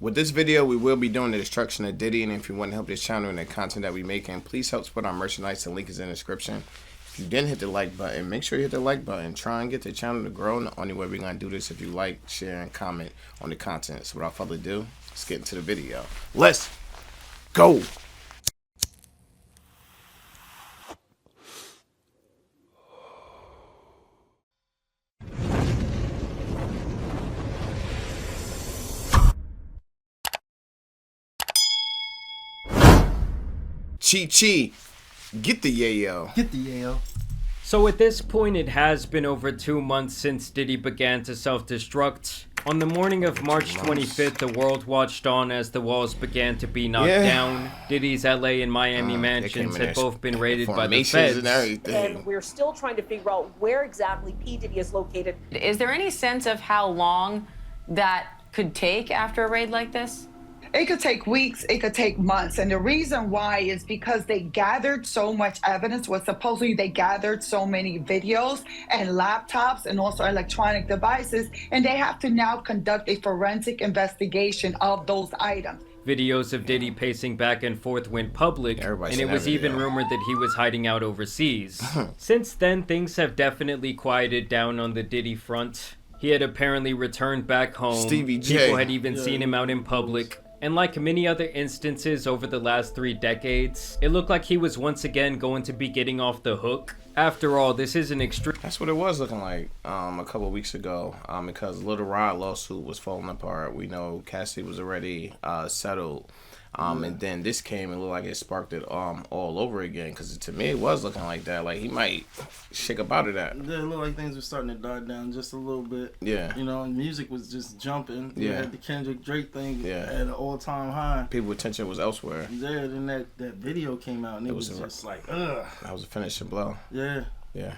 With this video, we will be doing the destruction of Diddy, and if you want to help this channel and the content that we making, please help support our merchandise. The link is in the description. If you didn't hit the like button, make sure you hit the like button. Try and get the channel to grow, and the only way we're going to do this if you like, share, and comment on the content. So without further ado, let's get into the video. Let's go! Chi, get the yayo. Get the yayo. So at this point, it has been over 2 months since Diddy began to self-destruct. On the morning of March 25th, the world watched on as the walls began to be knocked down. Diddy's LA and Miami mansions had both been raided by the feds. And we're still trying to figure out where exactly P. Diddy is located. Is there any sense of how long that could take after a raid like this? It could take weeks, it could take months. And the reason why is because they gathered so much evidence. Supposedly they gathered so many videos and laptops and also electronic devices, and they have to now conduct a forensic investigation of those items. Videos of Diddy pacing back and forth went public, and it was even rumored that he was hiding out overseas. Since then, things have definitely quieted down on the Diddy front. He had apparently returned back home. People had even seen him out in public. And like many other instances over the last 3 decades, it looked like he was once again going to be getting off the hook. After all, this is an extreme... That's what it was looking like a couple of weeks ago, because Little Rod lawsuit was falling apart. We know Cassie was already settled. And then this came and looked like it sparked it all over again, because to me it was looking like that. Like he might shake up out of that. Yeah, it looked like things were starting to die down just a little bit. Yeah. You know, and music was just jumping. Yeah. You had the Kendrick Drake thing at an all-time high. People's attention was elsewhere. Yeah, then that video came out and it was just like, ugh. That was a finishing blow. Yeah. Yeah.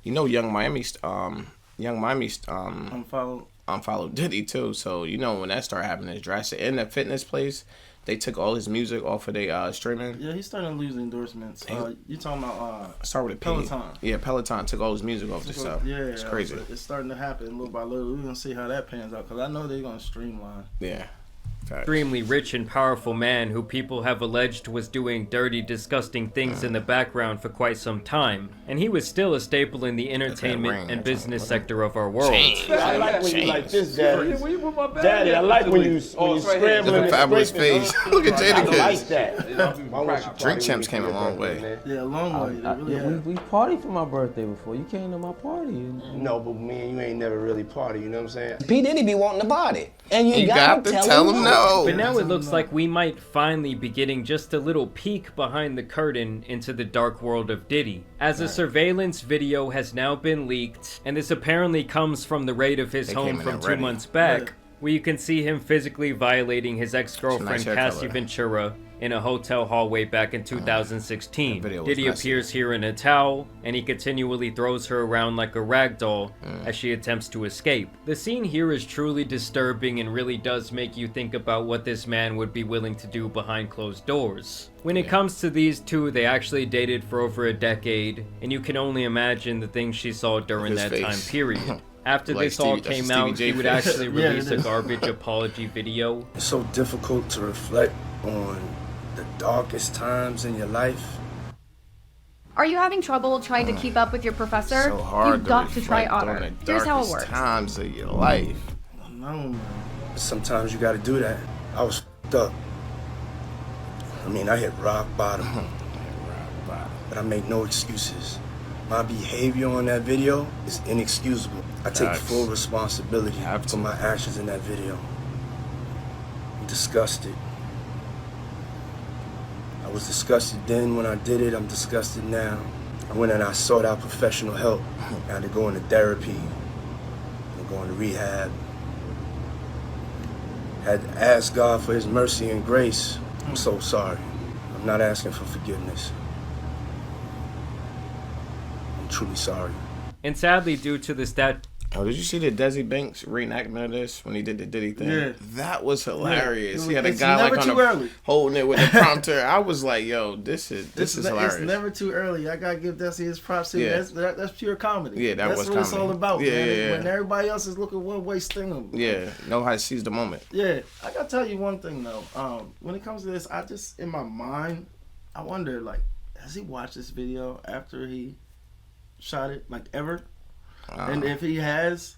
You know, Young Miami unfollowed Diddy too, so you know when that started happening, it's drastic. In that fitness place, they took all his music off of their streaming. Yeah, he started losing endorsements. You talking about start with a P. Peloton? Yeah, Peloton took all his music off this stuff. Yeah, it's crazy. It's starting to happen little by little. We're gonna see how that pans out, because I know they're gonna streamline. Yeah. Extremely rich and powerful man who people have alleged was doing dirty, disgusting things in the background for quite some time, and he was still a staple in the entertainment and business sector of our world. I like when you like this, Daddy. Daddy, I like when you scrambling and fabulous face. Look at Jada. I like that. Drink Champs came a long way. Yeah, a long way. We partied for my birthday before. You came to my party. No, but me and you ain't never really party. You know what I'm saying? P. Diddy be wanting to party, and you got to tell him no. But now it looks like we might finally be getting just a little peek behind the curtain into the dark world of Diddy, as a surveillance video has now been leaked, and this apparently comes from the raid of his home from 2 months back, where you can see him physically violating his ex-girlfriend Cassie Ventura in a hotel hallway back in 2016. Diddy appears here in a towel, and he continually throws her around like a rag doll as she attempts to escape. The scene here is truly disturbing and really does make you think about what this man would be willing to do behind closed doors. When it comes to these two, they actually dated for over a decade, and you can only imagine the things she saw during that time period. After this all came out, he would actually release a garbage apology video. It's so difficult to reflect on the darkest times in your life. Are you having trouble trying to keep up with your professor? So hard. You've got to try Otter. Here's how it works. Times of your life. No, man. Sometimes you gotta do that. I was stuck. I mean, I hit rock bottom. But I make no excuses. My behavior on that video is inexcusable. I take full responsibility for my actions in that video. I'm disgusted. I was disgusted then when I did it. I'm disgusted now. I went and I sought out professional help. I had to go into therapy and go into rehab. Had to ask God for his mercy and grace. I'm so sorry. I'm not asking for forgiveness. I'm truly sorry. And sadly, due to the Oh, did you see the Desi Banks reenactment of this when he did the Diddy thing? Yeah. That was hilarious. Yeah. He had a It's guy never like on too the early. holding it with the prompter. I was like, yo, this is hilarious. It's never too early. I gotta give Desi his props too. Yeah. That's pure comedy. Yeah, that's was what it's comedy. all about. Yeah, man. yeah. When everybody else is looking one way, sting them. Yeah, know how to seize the moment. Yeah, I gotta tell you one thing though. When it comes to this, I just in my mind, I wonder like, has he watched this video after he shot it, like ever? And if he has,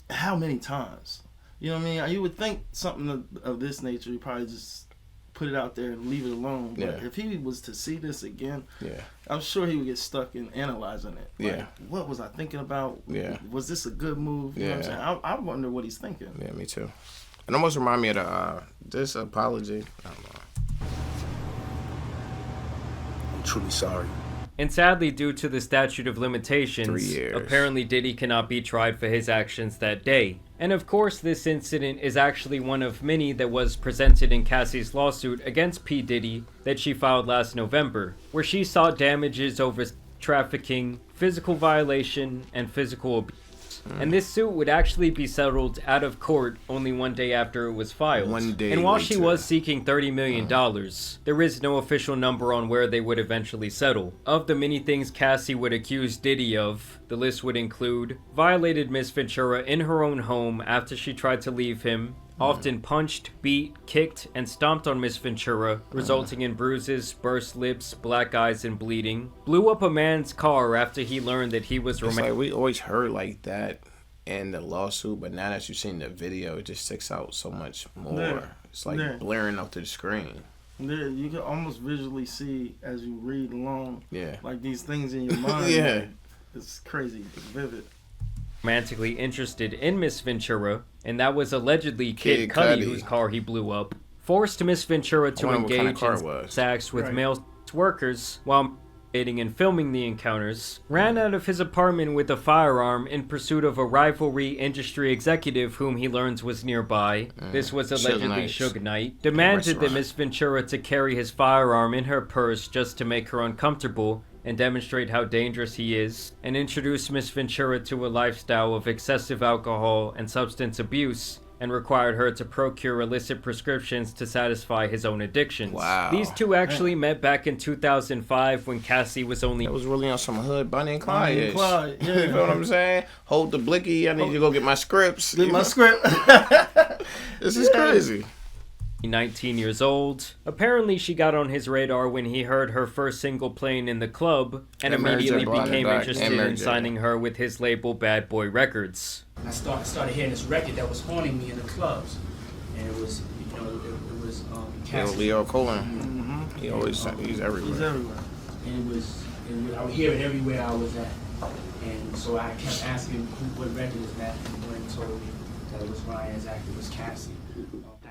how many times? You know what I mean? You would think something of this nature, you probably just put it out there and leave it alone. But if he was to see this again, I'm sure he would get stuck in analyzing it. Like, what was I thinking about? Yeah. Was this a good move? You know what I'm saying? I wonder what he's thinking. Yeah, me too. It almost remind me of the this apology. I don't know. I'm truly sorry. And sadly, due to the statute of limitations, 3 years. apparently Diddy cannot be tried for his actions that day. And of course, this incident is actually one of many that was presented in Cassie's lawsuit against P. Diddy that she filed last November, where she sought damages over trafficking, physical violation, and physical abuse. And this suit would actually be settled out of court only one day after it was filed. 1 day and while later. she was seeking $30 million, there is no official number on where they would eventually settle. Of the many things Cassie would accuse Diddy of, the list would include violated Miss Ventura in her own home after she tried to leave him, often punched, beat, kicked, and stomped on Miss Ventura, resulting in bruises, burst lips, black eyes, and bleeding. Blew up a man's car after he learned that he was It's like we always heard like that in the lawsuit, but now that you've seen the video, it just sticks out so much more. Yeah. It's like Yeah. blaring out to the screen. Yeah, you can almost visually see as you read along, Yeah. like these things in your mind. Yeah. Like, it's crazy. It's vivid. romantically interested in Miss Ventura, and that was allegedly Kid Kid Cudi, Cudi. whose car he blew up, forced Miss Ventura to wonder what kind of engage car in it was. sex with Right. male workers while dating and filming the encounters, ran out of his apartment with a firearm in pursuit of a rivalry industry executive whom he learns was nearby. This was allegedly Suge Knight. Demanded that restaurant. Miss Ventura to carry his firearm in her purse just to make her uncomfortable and demonstrate how dangerous he is, and introduced Miss Ventura to a lifestyle of excessive alcohol and substance abuse, and required her to procure illicit prescriptions to satisfy his own addictions. Wow. These two actually met back in 2005 when Cassie was only... That was really on some hood Bonnie and Clyde. Bonnie and Clyde, yeah. You know what I'm saying? Hold the blicky. I need to go get my scripts. Get my script. This is crazy. 19 years old. Apparently she got on his radar when he heard her first single playing in the club and And Mary J. immediately brought it became back, interested and Mary in J. signing her with his label Bad Boy Records. I started hearing this record that was haunting me in the clubs, and it was, you know, it was Cassie. Leo Cohen. He always he's everywhere. He's everywhere. And it was I would hear it everywhere I was at, and so I kept asking what record is that, and Glenn told me that it was Ryan's act, it was Cassie.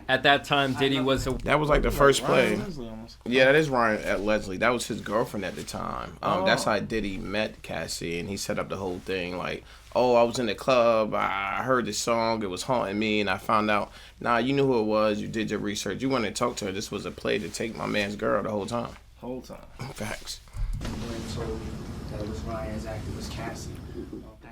At that time, Diddy was a... That was like the first play. Ryan Leslie almost. Yeah, that is Ryan at Leslie. That was his girlfriend at the time. That's Oh. how Diddy met Cassie, and he set up the whole thing. Like, oh, I was in the club, I heard this song, it was haunting me, and I found out, nah, you knew who it was, you did your research, you wanted to talk to her. This was a play to take my man's girl the whole time. Whole time. Facts. And Glenn told me that it was Ryan's act, it was Cassie.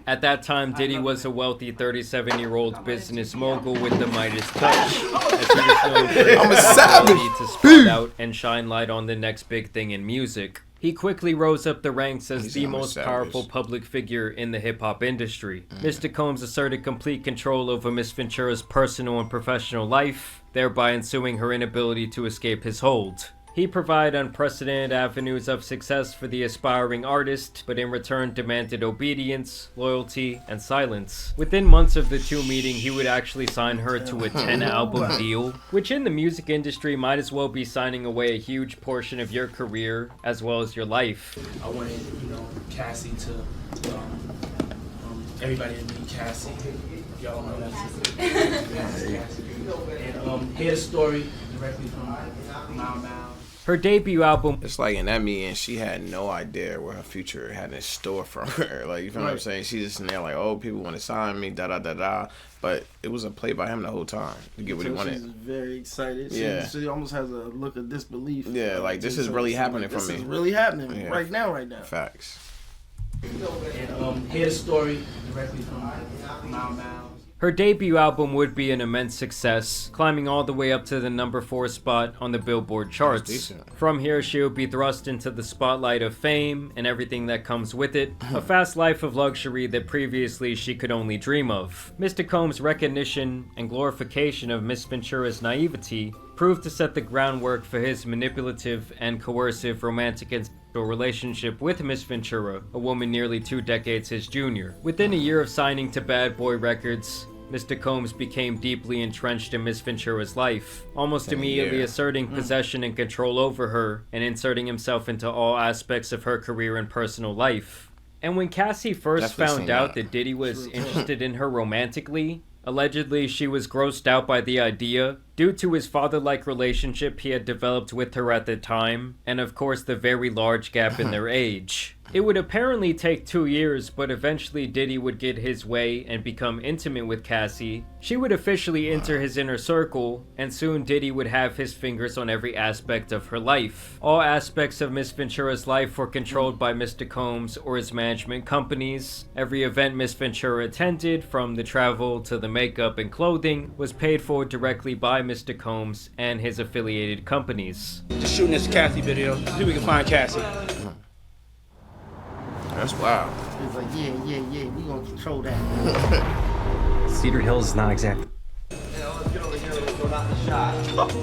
At that time, Diddy was a wealthy 37-year-old business mogul with the Midas touch, as he was known for his I'm a savage. ability to spot out and shine light on the next big thing in music. He quickly rose up the ranks as the I'm a most savage. powerful public figure in the hip-hop industry. Mr. Combs asserted complete control over Miss Ventura's personal and professional life, thereby ensuing her inability to escape his hold. He provided unprecedented avenues of success for the aspiring artist, but in return demanded obedience, loyalty, and silence. Within months of the two meeting, he would actually sign her to a 10-album deal, which in the music industry might as well be signing away a huge portion of your career as well as your life. I wanted, you know, Cassie to everybody to meet Cassie. Y'all know that's Cassie. And hear the story directly from Mao. Her debut album... It's like in that meeting, she had no idea what her future had in store for her. Like, you feel what I'm saying? She's just in there like, oh, people want to sign me, da-da-da-da. But it was a play by him the whole time to get what he wanted. She's very excited. Yeah. She almost has a look of disbelief. Yeah, like, this is really happening for me. This is really happening Yeah. right now. Facts. And hear the story directly from my mouth. Her debut album would be an immense success, climbing all the way up to the number 4 spot on the Billboard charts. From here, she would be thrust into the spotlight of fame and everything that comes with it, a fast life of luxury that previously she could only dream of. Mr. Combs' recognition and glorification of Miss Ventura's naivety proved to set the groundwork for his manipulative and coercive romantic and sexual relationship with Miss Ventura, a woman nearly 2 decades his junior. Within a year of signing to Bad Boy Records, Mr. Combs became deeply entrenched in Miss Ventura's life, almost immediately asserting possession and control over her, and inserting himself into all aspects of her career and personal life. And when Cassie first found out that Diddy was interested in her romantically, allegedly she was grossed out by the idea, due to his father-like relationship he had developed with her at the time, and of course the very large gap in their age. It would apparently take 2 years, but eventually Diddy would get his way and become intimate with Cassie. She would officially enter his inner circle, and soon Diddy would have his fingers on every aspect of her life. All aspects of Miss Ventura's life were controlled by Mr. Combs or his management companies. Every event Miss Ventura attended, from the travel to the makeup and clothing, was paid for directly by Mr. Combs and his affiliated companies. Just shooting this Cassie video. See if we can find Cassie. That's wild. He's like, yeah, we gonna control that. Cedar Hills is not exactly. Let's get over here. Let's go knock the shot.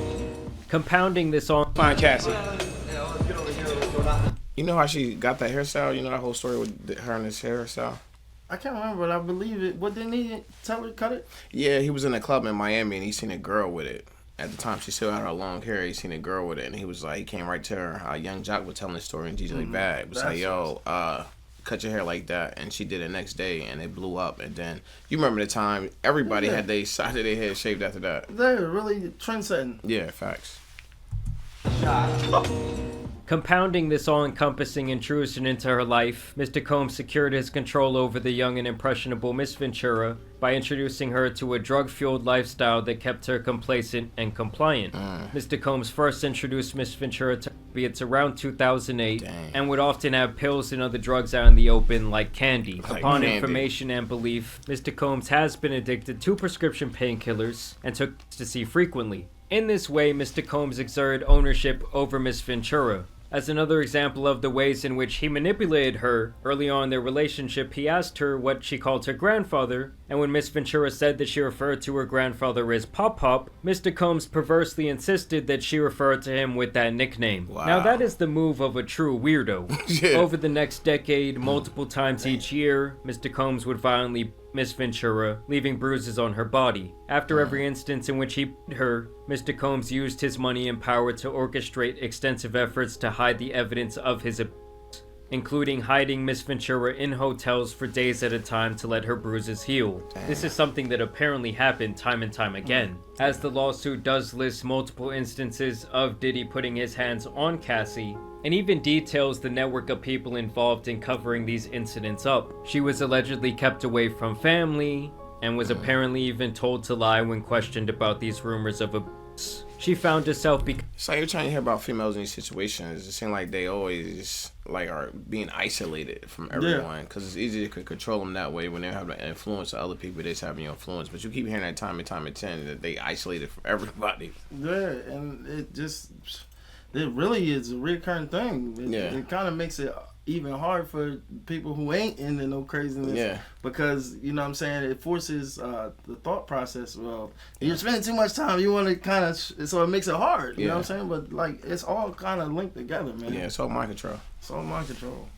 Compounding this on find Cassie. Let's get over here. Let's go knock. You know how she got that hairstyle? You know that whole story with her and his hairstyle? I can't remember, but I believe it. What, didn't he tell her to cut it? Yeah, he was in a club in Miami and he seen a girl with it. At the time, she still had her long hair. He seen a girl with it, and he was like, he came right to her. Young Jock was telling the story, and DJ Bad was like, yo, cut your hair like that. And she did it next day, and it blew up. And then, you remember the time, everybody had their side of their head shaved after that. They're really trendsetting. Yeah, facts. Compounding this all-encompassing intrusion into her life, Mr. Combs secured his control over the young and impressionable Miss Ventura by introducing her to a drug-fueled lifestyle that kept her complacent and compliant. Mr. Combs first introduced Miss Ventura to opiates around 2008 and would often have pills and other drugs out in the open like candy. Upon information and belief, Mr. Combs has been addicted to prescription painkillers and took ecstasy frequently. In this way, Mr. Combs exerted ownership over Miss Ventura. As another example of the ways in which he manipulated her, early on in their relationship he asked her what she called her grandfather, and when Miss Ventura said that she referred to her grandfather as Pop Pop, Mr. Combs perversely insisted that she referred to him with that nickname. Wow. Now that is the move of a true weirdo. Over the next decade, multiple times each year, Mr. Combs would violently Miss Ventura, leaving bruises on her body. After every instance in which he beat her, Mr. Combs used his money and power to orchestrate extensive efforts to hide the evidence of his abuse, including hiding Miss Ventura in hotels for days at a time to let her bruises heal. This is something that apparently happened time and time again, as the lawsuit does list multiple instances of Diddy putting his hands on Cassie, and even details the network of people involved in covering these incidents up. She was allegedly kept away from family, and was apparently even told to lie when questioned about these rumors of abuse. She found herself So you're trying to hear about females in these situations. It seems like they always are being isolated from everyone because it's easier to control them that way when they have the influence of other people. They just have your influence, but you keep hearing that time and time that they isolated from everybody. Yeah, and it really is a recurring thing. It kind of makes it even hard for people who ain't into no craziness. Yeah. Because, you know what I'm saying, it forces the thought process. Well, you're spending too much time. You want to kind of, so it makes it hard. You know what I'm saying? But, like, it's all kind of linked together, man. Yeah, it's all mind control. It's all mind control.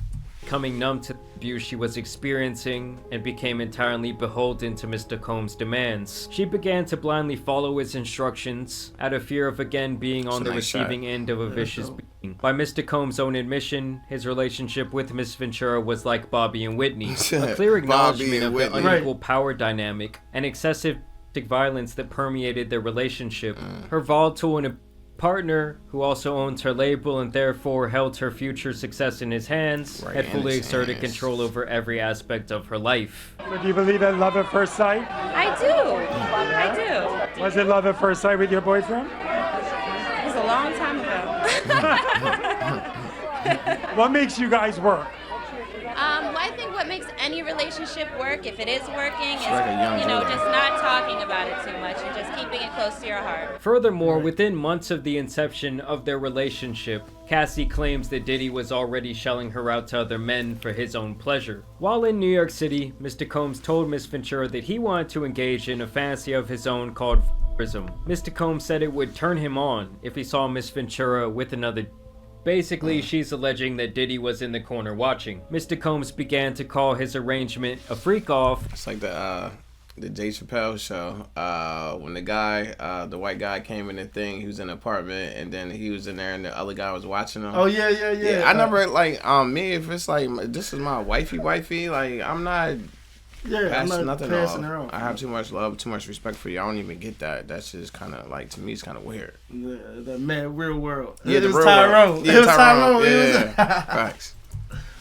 Becoming numb to the abuse she was experiencing and became entirely beholden to Mr. Combs' demands. She began to blindly follow his instructions out of fear of again being on the receiving end of a vicious beating. By Mr. Combs' own admission, his relationship with Miss Ventura was like Bobby and Whitney, a clear acknowledgement of the unequal power dynamic and excessive violence that permeated their relationship. Her volatile and partner, who also owned her label and therefore held her future success in his hands, had fully exerted control over every aspect of her life. Do you believe in love at first sight? I do. Was it love at first sight with your boyfriend? It was a long time ago. What makes you guys work? Well, I what makes any relationship work, if it is working, is, like a young girl. just not talking about it too much and just keeping it close to your heart. Furthermore, within months of the inception of their relationship, Cassie claims that Diddy was already shelling her out to other men for his own pleasure. While in New York City, Mr. Combs told Miss Ventura that he wanted to engage in a fantasy of his own called f***ism. Mr. Combs said it would turn him on if he saw Miss Ventura with another. Basically, she's alleging that Diddy was in the corner watching. Mr. Combs began to call his arrangement a freak-off. It's like the Dave Chappelle show. When the white guy came in the thing, he was in the apartment, and then he was in there, and the other guy was watching him. Oh, yeah. I never, like, me, if it's like, this is my wifey, like, I'm not... I'm not nothing passing off. her off. I have too much love, too much respect for you. I don't even get that. That's just kind of like, to me, it's kind of weird. The man, real world. Yeah, it was real Tyrone. world. It was Tyrone. Yeah. Facts.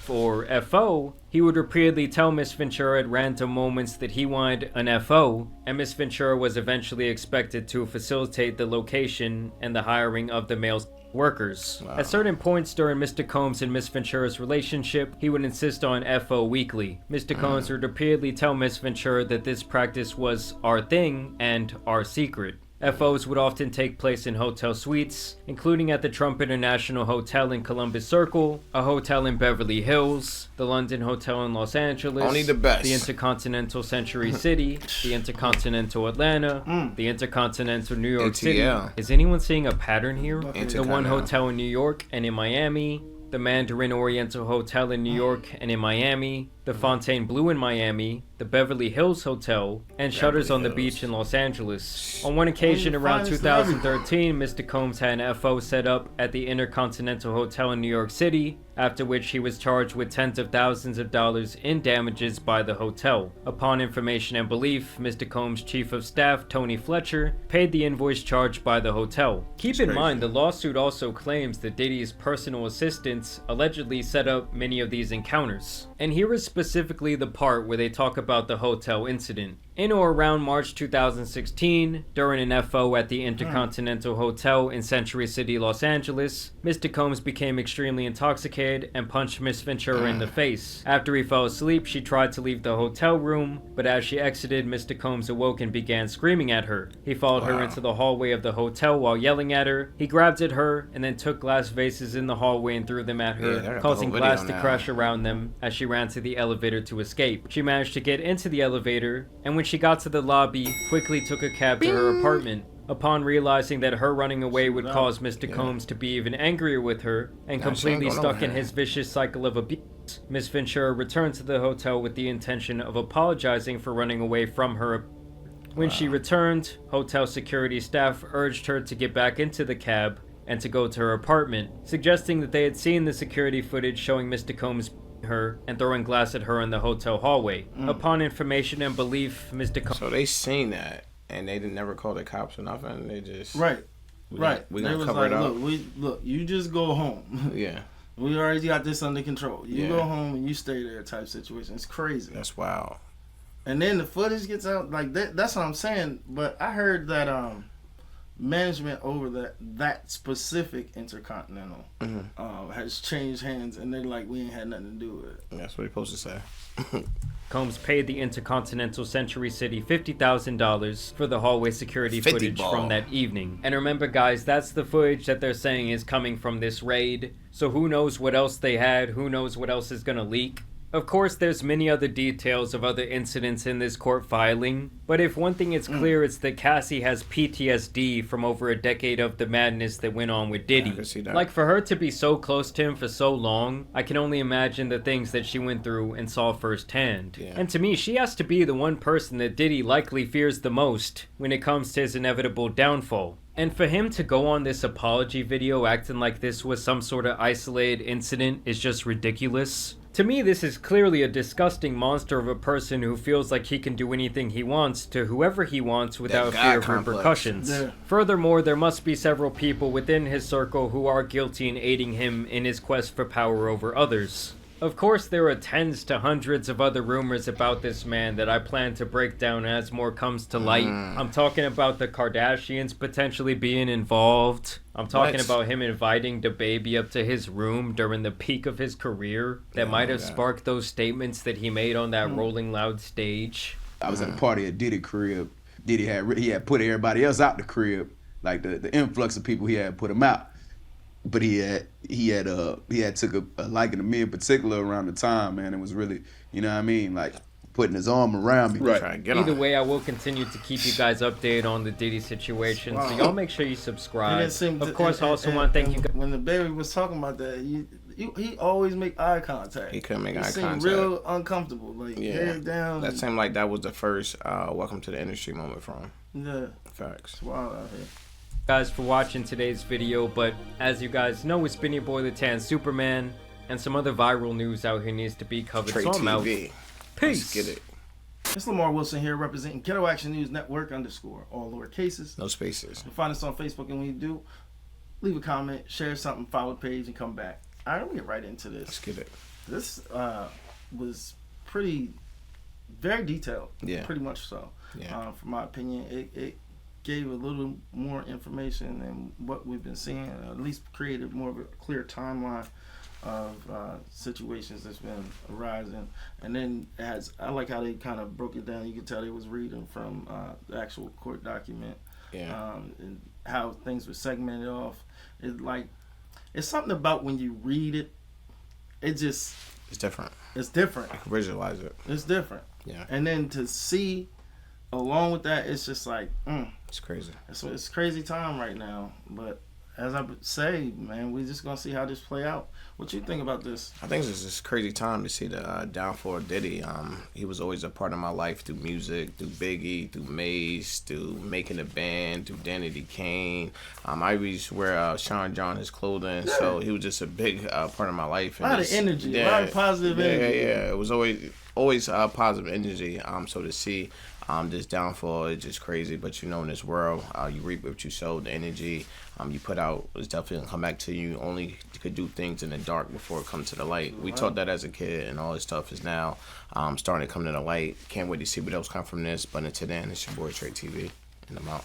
For FO, he would repeatedly tell Miss Ventura at random moments that he wanted an FO, and Miss Ventura was eventually expected to facilitate the location and the hiring of the male workers. Wow. At certain points during Mr. Combs and Miss Ventura's relationship, he would insist on FO weekly. Mr. Combs would repeatedly tell Miss Ventura that this practice was our thing and our secret. FOs would often take place in hotel suites, including at the Trump International Hotel in Columbus Circle, a hotel in Beverly Hills, the London Hotel in Los Angeles, Only the best. the Intercontinental Century City, the Intercontinental Atlanta, the Intercontinental New York City. ATL. Is anyone seeing a pattern here? The one Intercontinental. hotel in New York and in Miami, the Mandarin Oriental Hotel in New York and in Miami, the Fontainebleau in Miami, the Beverly Hills Hotel, and Shutters on the Beach in Los Angeles. On one occasion around 2013, Mr. Combs had an FO set up at the Intercontinental Hotel in New York City, after which he was charged with tens of thousands of dollars in damages by the hotel. Upon information and belief, Mr. Combs' chief of staff, Tony Fletcher, paid the invoice charged by the hotel. Keep in mind, the lawsuit also claims that Diddy's personal assistants allegedly set up many of these encounters. And here is specifically the part where they talk about the hotel incident. In or around March 2016, during an FO at the Intercontinental Hotel in Century City, Los Angeles, Mr. Combs became extremely intoxicated and punched Miss Ventura in the face. After he fell asleep, she tried to leave the hotel room, but as she exited, Mr. Combs awoke and began screaming at her. He followed her into the hallway of the hotel while yelling at her. He grabbed at her and then took glass vases in the hallway and threw them at her, causing glass to crash around them as she ran to the elevator to escape. She managed to get into the elevator, and when she got to the lobby, quickly took a cab to her apartment. Upon realizing that her running away would cause Mr. Combs to be even angrier with her and completely stuck in his vicious cycle of abuse, Miss Ventura returned to the hotel with the intention of apologizing for running away from her. When she returned, hotel security staff urged her to get back into the cab and to go to her apartment, suggesting that they had seen the security footage showing Mr. Combs her and throwing glass at her in the hotel hallway. Upon information and belief, Mr. Combs... So they seen that, and they didn't never call the cops or nothing. They just... Right. We They gonna was cover like, it up. look, you just go home. Yeah. We already got this under control. You go home and you stay there type situation. It's crazy. That's wild. And then the footage gets out like that. That's what I'm saying. But I heard that management over that specific Intercontinental has changed hands, and they're like, we ain't had nothing to do with it. That's what he's supposed to say. Combs paid the Intercontinental Century City $50,000 for the hallway security 50 footage ball. from that evening. And remember, guys, that's the footage that they're saying is coming from this raid. So who knows what else they had? Who knows what else is gonna leak? Of course, there's many other details of other incidents in this court filing, but if one thing is clear, it's that Cassie has PTSD from over a decade of the madness that went on with Diddy. I can see that. Like, for her to be so close to him for so long, I can only imagine the things that she went through and saw firsthand. Yeah. And to me, she has to be the one person that Diddy likely fears the most when it comes to his inevitable downfall. And for him to go on this apology video acting like this was some sort of isolated incident is just ridiculous. To me, this is clearly a disgusting monster of a person who feels like he can do anything he wants to whoever he wants without fear of repercussions. Yeah. Furthermore, there must be several people within his circle who are guilty in aiding him in his quest for power over others. Of course, there are tens to hundreds of other rumors about this man that I plan to break down as more comes to light. I'm talking about the Kardashians potentially being involved. I'm talking about him inviting the baby up to his room during the peak of his career that might have sparked those statements that he made on that Rolling Loud stage. I was at a party at Diddy crib. Diddy had put everybody else out the crib, like the influx of people he had put him out. But he had took a liking to me in particular around the time, man. It was really, you know what I mean, like putting his arm around me. Right. Either way, I will continue to keep you guys updated on the Diddy situation. So y'all make sure you subscribe. Of course, I also want to thank you guys. When the baby was talking about that, he always make eye contact. He couldn't make eye contact. Real uncomfortable, like head down. That seemed like that was the first welcome to the industry moment from him. Yeah. Facts. It's wild out here. Guys for watching today's video, but as you guys know, it's been your boy the Tan Superman, and some other viral news out here needs to be covered. So I'm out. Peace. Let's get it. It's Lamar Wilson here, representing Ghetto Action News Network _ all lower cases. No spaces. You can find us on Facebook, and when you do, leave a comment, share something, follow the page, and come back. All right, let me get right into this. Let's get it. This was very detailed. Yeah. Pretty much so. Yeah. From my opinion, it gave a little more information than what we've been seeing, at least created more of a clear timeline of situations that's been arising. And then I like how they kind of broke it down. You could tell they was reading from the actual court document. Yeah. And how things were segmented off. It's something about when you read it, it's different. It's different. I can visualize it. It's different. Yeah. And then to see along with that, it's just like, it's crazy. It's crazy time right now. But as I would say, man, we're just gonna see how this play out. What you think about this? I think it's just crazy time to see the downfall of Diddy. He was always a part of my life through music, through Biggie, through Mace, through making a band, through Danny Kane. I used to wear Sean John his clothing, so he was just a big part of my life. And a lot of energy, a lot of positive energy. Yeah. It was always positive energy. So to see this downfall is just crazy. But you know, in this world, you reap what you sow. The energy you put out is definitely gonna come back to you. Only you could do things in the dark before it comes to the light. We taught that as a kid, and all this stuff is now starting to come to the light. Can't wait to see what else come from this. But until then, it's your boy Trey TV, and I'm out.